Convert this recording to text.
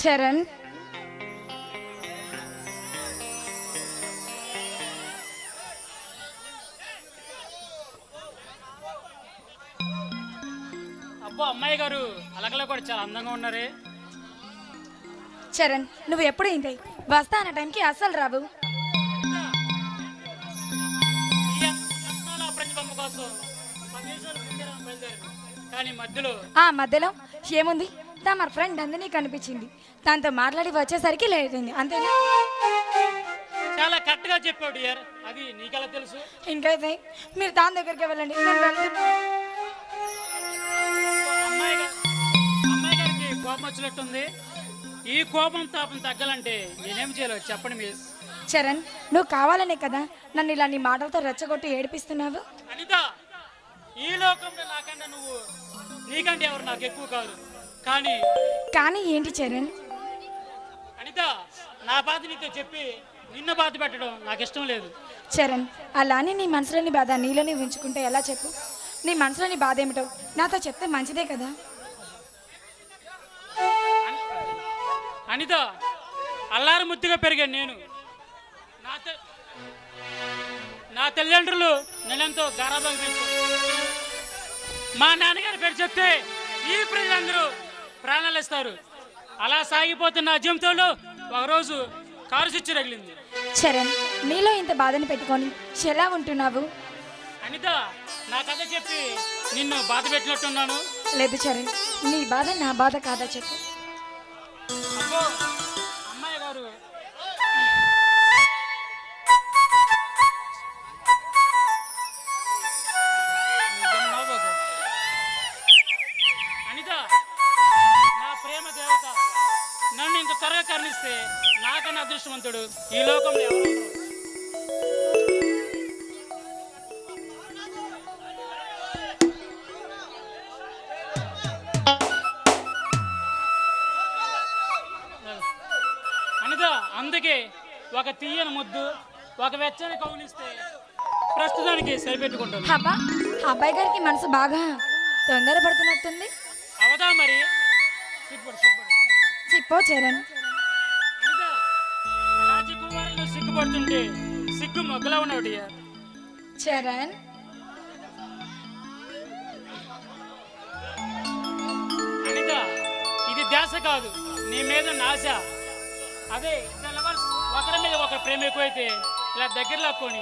చరణ్, అబ్బో అమ్మాయి గారు అలకలో కూడా చాలా అందంగా ఉన్నారే. చరణ్ నువ్వు ఎప్పుడు ఇంతే, వస్తా అన్న టైంకి అస్సలు రావు. ఈ అందాల ప్రతిబింబం కోసం 10 నిమిషాలు ముందే బయలుదేరాను. కానీ మధ్యలో ఏముంది, తమ ఫ్రెండ్ నందిని కనిపించింది. దాంతో మాట్లాడి వచ్చేసరికి లేట్ అయింది, అంతేనా? చాలా కరెక్ట్ గా చెప్పావు డియర్. అది నీకెలా తెలుసు? ఇంకైతే మీరు దాని దగ్గరికి వెళ్ళండి, నేను వెళ్తున్నా. అమ్మాయి గారికి కోపం వచ్చినట్టుంది. ఈ కోపం తాపం తగ్గాలంటే నేనేం చేయాలో చెప్పండి మిస్. చరణ్, నువ్వు కావాలనే కదా నన్ను ఇలా నీ మాటలతో రెచ్చగొట్టి ఏడిపిస్తున్నావు. అనిత, ఈ లోకంలో నాకన్నా నువ్వు, నీకంటే ఎవరు నాకు ఎక్కువ కాదు. కానీ ఏంటి చరణ్? అనిత, నా బాధ నీతో చెప్పి నిన్ను బాధ పెట్టడం నాకు ఇష్టం లేదు. చరణ్, అలానే నీ మనసులోని బాధ నీలోనే ఉంచుకుంటే ఎలా చెప్పు? నీ మనసులోని బాధ ఏమిటో నాతో చెప్తే మంచిదే కదా. అనిత, అల్లారు ముద్దుగా పెరిగాను నేను. నా తల్లిదండ్రులు నేనెంతో గారాబంగా పెంచారు. మా నాన్నగారి పేరు చెప్తే ఈ ప్రజలందరూ ప్రాణాలు ఇస్తారు. అలా సాగిపోతున్న నా జీవితంలో ఒకరోజు కారు స్విచ్ రగిలింది. చరణ్, నీలో ఇంత బాధని పెట్టుకొని ఎలా ఉంటున్నావు? అనిత, నా కథ చెప్పి నిన్ను బాధ పెట్టినట్టున్నాను. లేదు చరణ్, నీ బాధ నా బాధ కాదా చెప్పు. అబ్బో అమ్మాయి గారు, అనిత, నా ప్రేమ దేవత నన్ను ఇంత త్వరగా కరుణిస్తే నాకన్నా అదృష్టవంతుడు ఈ లోకంలో ఎవరు? అనిత, అందుకే ఒక తీయని ముద్దు, ఒక వెచ్చని కౌలిస్తే ప్రస్తుతానికి సరిపెట్టుకుంటాను. అబ్బా, అబ్బాయి గారికి మనసు బాగా తొందరపడుతున్నట్టుంది. అవదా మరి. చెప్పో చరణ్. అనిత, రాజకుమారులు సిగ్గుపడుతుంటే సిగ్గు మొగ్గలా ఉన్నావు డియర్. చరణ్, అనిత, ఇది ధ్యాస కాదు, నీ మీద నాశ. అదే లవర్స్ ఒకరి మీద ఒకరు ప్రేమ ఎక్కువైతే ఇలా దగ్గర లాక్కొని